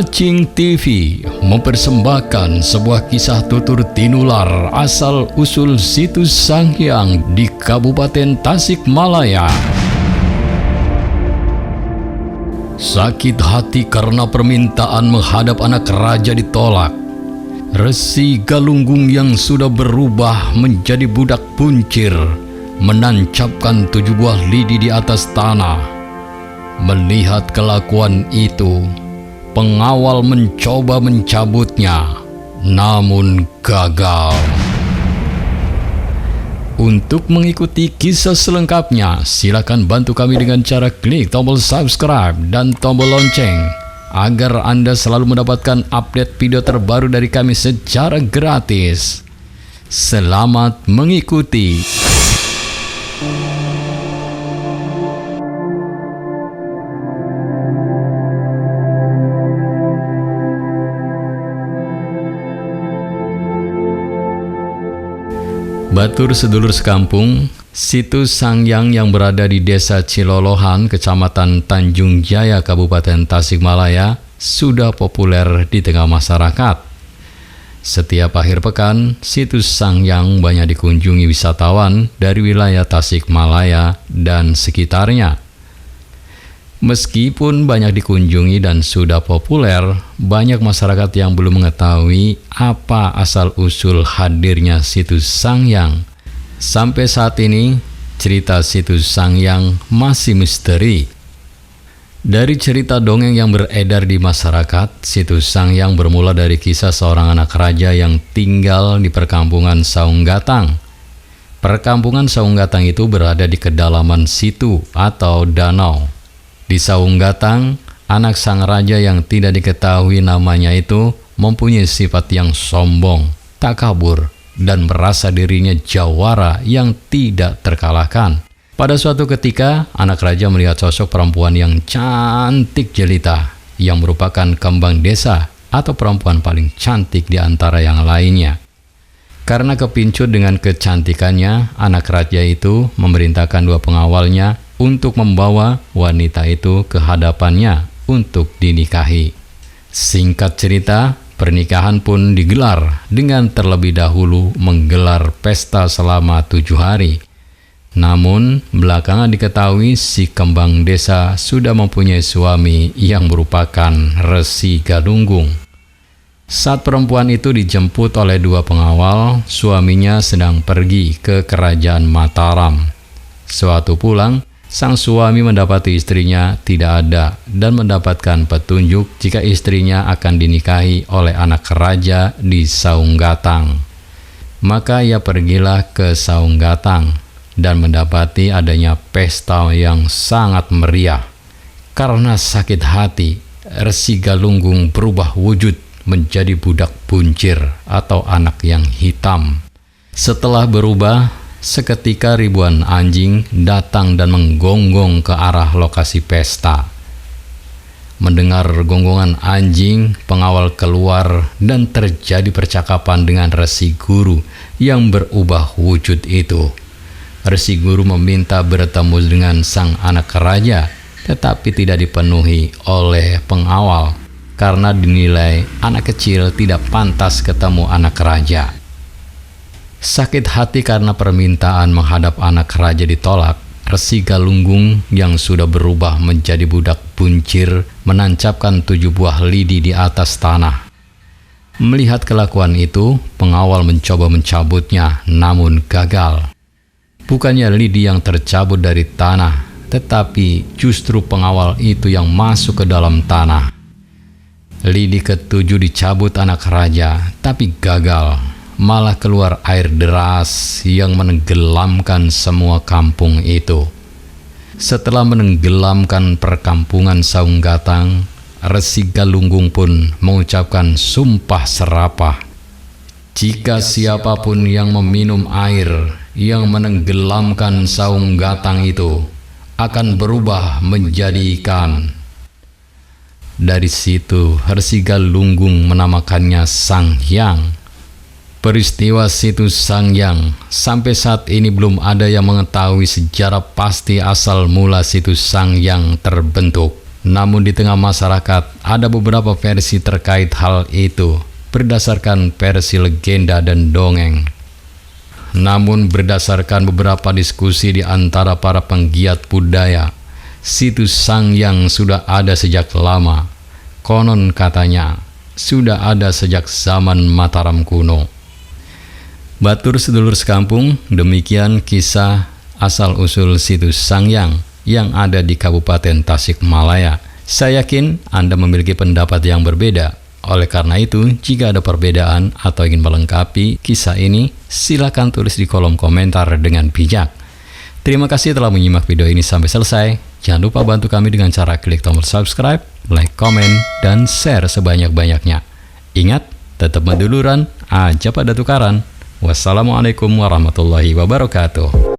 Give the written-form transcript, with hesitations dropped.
Cacing TV mempersembahkan sebuah kisah tutur tinular asal-usul situs Sanghyang di Kabupaten Tasikmalaya. Sakit hati karena permintaan menghadap anak raja ditolak. Resi Galunggung yang sudah berubah menjadi budak buncir menancapkan 7 buah lidi di atas tanah. Melihat kelakuan itu, pengawal mencoba mencabutnya, namun gagal. Untuk mengikuti kisah selengkapnya, silakan bantu kami dengan cara klik tombol subscribe dan tombol lonceng agar Anda selalu mendapatkan update video terbaru dari kami secara gratis. Selamat mengikuti. Batur sedulur sekampung, situs Sanghyang yang berada di Desa Cilolohan, Kecamatan Tanjung Jaya, Kabupaten Tasikmalaya, sudah populer di tengah masyarakat. Setiap akhir pekan, situs Sanghyang banyak dikunjungi wisatawan dari wilayah Tasikmalaya dan sekitarnya. Meskipun banyak dikunjungi dan sudah populer, banyak masyarakat yang belum mengetahui apa asal-usul hadirnya situs Sanghyang. Sampai saat ini, cerita situs Sanghyang masih misteri. Dari cerita dongeng yang beredar di masyarakat, situs Sanghyang bermula dari kisah seorang anak raja yang tinggal di perkampungan Saunggatang. Perkampungan Saunggatang itu berada di kedalaman situ atau danau. Di Saunggatang, anak sang raja yang tidak diketahui namanya itu mempunyai sifat yang sombong, takabur, dan merasa dirinya jawara yang tidak terkalahkan. Pada suatu ketika, anak raja melihat sosok perempuan yang cantik jelita, yang merupakan kembang desa atau perempuan paling cantik di antara yang lainnya. Karena kepincut dengan kecantikannya, anak raja itu memerintahkan 2 pengawalnya untuk membawa wanita itu ke hadapannya untuk dinikahi. Singkat cerita, pernikahan pun digelar dengan terlebih dahulu menggelar pesta selama 7 hari. Namun, belakangan diketahui si kembang desa sudah mempunyai suami yang merupakan Resi Galunggung. Saat perempuan itu dijemput oleh 2 pengawal, suaminya sedang pergi ke kerajaan Mataram. Suatu pulang, sang suami mendapati istrinya tidak ada dan mendapatkan petunjuk jika istrinya akan dinikahi oleh anak raja di Saunggatang. Maka ia pergilah ke Saunggatang dan mendapati adanya pesta yang sangat meriah. Karena sakit hati, Resi Galunggung berubah wujud menjadi budak buncir atau anak yang hitam. Setelah berubah, seketika ribuan anjing datang dan menggonggong ke arah lokasi pesta. Mendengar gonggongan anjing, pengawal keluar dan terjadi percakapan dengan Resi Guru yang berubah wujud itu. Resi Guru meminta bertemu dengan sang anak raja, tetapi tidak dipenuhi oleh pengawal karena dinilai anak kecil tidak pantas ketemu anak raja. Sakit hati karena permintaan menghadap anak raja ditolak, Resi Galunggung yang sudah berubah menjadi budak buncir menancapkan 7 buah lidi di atas tanah. Melihat kelakuan itu, pengawal mencoba mencabutnya, namun gagal. Bukannya lidi yang tercabut dari tanah, tetapi justru pengawal itu yang masuk ke dalam tanah. Lidi ke-7 dicabut anak raja, tapi gagal. Malah keluar air deras yang menenggelamkan semua kampung itu. Setelah menenggelamkan perkampungan Saunggatang, Resi Galunggung pun mengucapkan sumpah serapah. Jika siapapun yang meminum air yang menenggelamkan Saunggatang itu akan berubah menjadi ikan. Dari situ, Resi Galunggung menamakannya Sanghyang. Peristiwa situs Sanghyang sampai saat ini belum ada yang mengetahui sejarah pasti asal mula situs Sanghyang terbentuk. Namun di tengah masyarakat ada beberapa versi terkait hal itu berdasarkan versi legenda dan dongeng. Namun berdasarkan beberapa diskusi di antara para penggiat budaya, situs Sangyang sudah ada sejak lama. Konon katanya sudah ada sejak zaman Mataram kuno. Batur sedulur sekampung, demikian kisah asal-usul situs Sangyang yang ada di Kabupaten Tasikmalaya. Saya yakin Anda memiliki pendapat yang berbeda. Oleh karena itu, jika ada perbedaan atau ingin melengkapi kisah ini, silakan tulis di kolom komentar dengan bijak. Terima kasih telah menyimak video ini sampai selesai. Jangan lupa bantu kami dengan cara klik tombol subscribe, like, komen, dan share sebanyak-banyaknya. Ingat, tetap meduluran, aja pada tukaran. Wassalamualaikum warahmatullahi wabarakatuh.